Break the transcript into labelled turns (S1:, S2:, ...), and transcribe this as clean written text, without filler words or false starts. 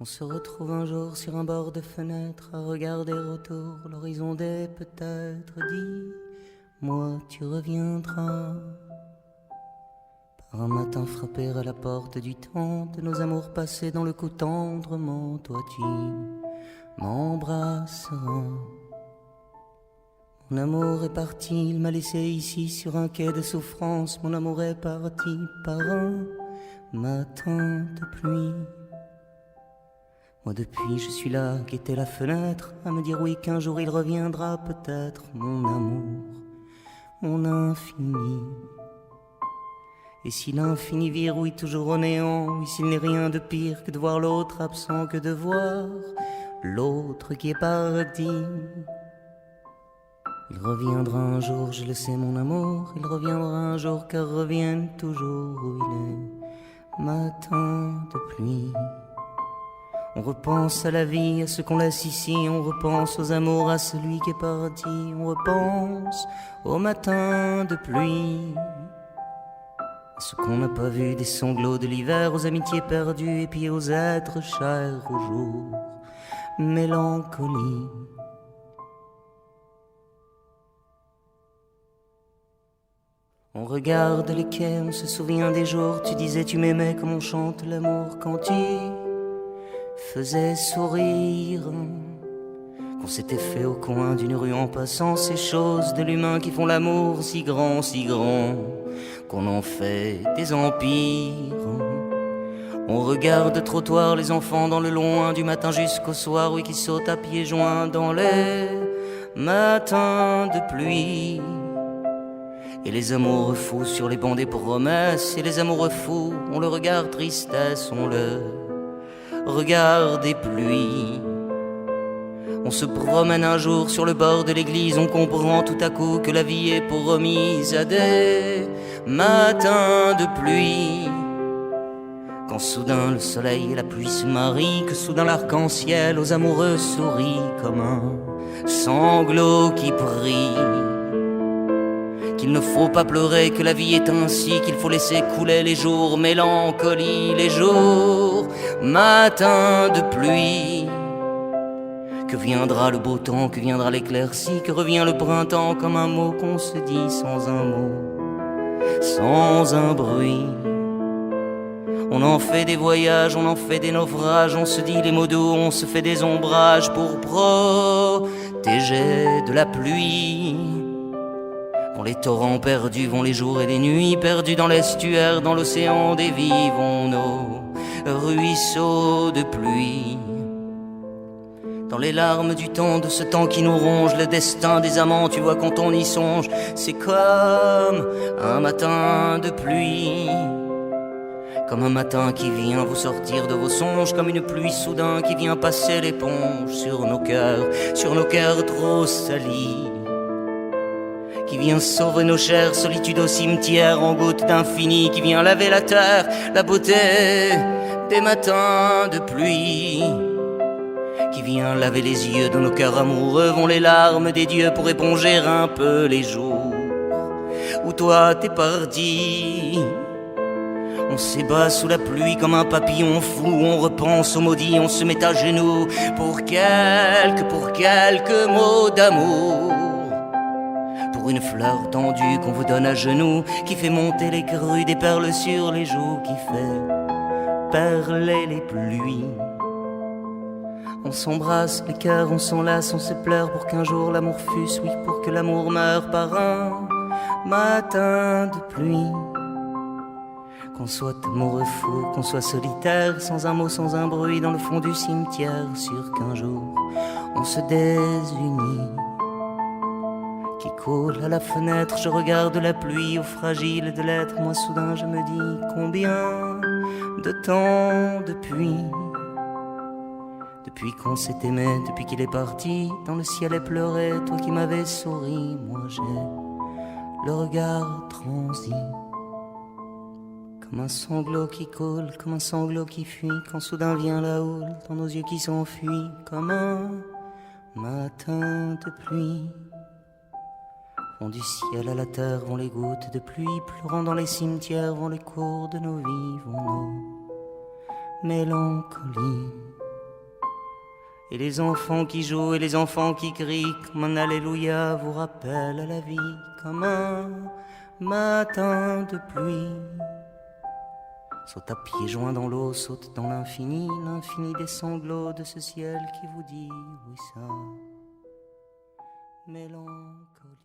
S1: On se retrouve un jour sur un bord de fenêtre à regarder autour l'horizon des peut-être. Dis-moi, tu reviendras. Par un matin frapper à la porte du temps de nos amours passés dans le cou tendrement. Toi tu m'embrasseras. Mon amour est parti, il m'a laissé ici sur un quai de souffrance. Mon amour est parti par un matin de pluie. Moi depuis je suis là, guetter la fenêtre, à me dire oui qu'un jour il reviendra peut-être. Mon amour, mon infini. Et si l'infini verrouille toujours au néant, et s'il n'est rien de pire que de voir l'autre absent, que de voir l'autre qui est parti. Il reviendra un jour, je le sais mon amour, il reviendra un jour car revienne toujours où il est. Matin de pluie. On repense à la vie, à ce qu'on laisse ici, on repense aux amours, à celui qui est parti, on repense au matin de pluie. À ce qu'on n'a pas vu des sanglots de l'hiver, aux amitiés perdues et puis aux êtres chers au jour. Mélancolie. On regarde les quais, on se souvient des jours, tu disais tu m'aimais comme on chante l'amour quand tu faisais sourire. Qu'on s'était fait au coin d'une rue en passant ces choses de l'humain qui font l'amour si grand, qu'on en fait des empires. On regarde le trottoir, les enfants dans le loin, du matin jusqu'au soir, oui, qui sautent à pieds joints dans les matins de pluie. Et les amoureux fous sur les bancs des promesses, et les amoureux fous ont le regard tristesse, ont le regard des pluies. On se promène un jour sur le bord de l'église, on comprend tout à coup que la vie est pour remise à des matins de pluie. Quand soudain le soleil et la pluie se marient, que soudain l'arc-en-ciel aux amoureux sourit comme un sanglot qui prie. Qu'il ne faut pas pleurer, que la vie est ainsi, qu'il faut laisser couler les jours, mélancolie, les jours, matin de pluie. Que viendra le beau temps, que viendra l'éclaircie, que revient le printemps comme un mot qu'on se dit sans un mot, sans un bruit. On en fait des voyages, on en fait des naufrages, on se dit les mots doux, on se fait des ombrages pour protéger de la pluie. Vont les torrents perdus, vont les jours et les nuits perdus dans l'estuaire, dans l'océan des vies, vont nos ruisseaux de pluie. Dans les larmes du temps, de ce temps qui nous ronge, le destin des amants, tu vois quand on y songe, c'est comme un matin de pluie. Comme un matin qui vient vous sortir de vos songes, comme une pluie soudain qui vient passer l'éponge sur nos cœurs trop salis. Qui vient sauver nos chères solitudes au cimetière en gouttes d'infini, qui vient laver la terre, la beauté des matins de pluie. Qui vient laver les yeux de nos cœurs amoureux, vont les larmes des dieux pour éponger un peu les jours où toi t'es parti. On s'ébat sous la pluie comme un papillon fou, on repense aux maudits, on se met à genoux pour quelques mots d'amour. Pour une fleur tendue qu'on vous donne à genoux, qui fait monter les crues des perles sur les joues, qui fait perler les pluies. On s'embrasse les cœurs, on s'enlace, on se pleure pour qu'un jour l'amour fût, oui, pour que l'amour meure par un matin de pluie. Qu'on soit amoureux fou, qu'on soit solitaire, sans un mot, sans un bruit, dans le fond du cimetière, sûr qu'un jour on se désunit. Qui coule à la fenêtre, je regarde la pluie au fragile de l'être. Moi soudain je me dis combien de temps depuis qu'on s'est aimé, depuis qu'il est parti dans le ciel et pleuré. Toi qui m'avais souri, moi j'ai le regard transi. Comme un sanglot qui coule, comme un sanglot qui fuit, quand soudain vient la houle dans nos yeux qui s'enfuient. Comme un matin de pluie. Vont du ciel à la terre, vont les gouttes de pluie, pleurant dans les cimetières, vont les cours de nos vies, vont nos mélancolies. Et les enfants qui jouent et les enfants qui crient comme un alléluia vous rappellent à la vie comme un matin de pluie. Saute à pieds joints dans l'eau, saute dans l'infini, l'infini des sanglots de ce ciel qui vous dit oui ça, mélancolie.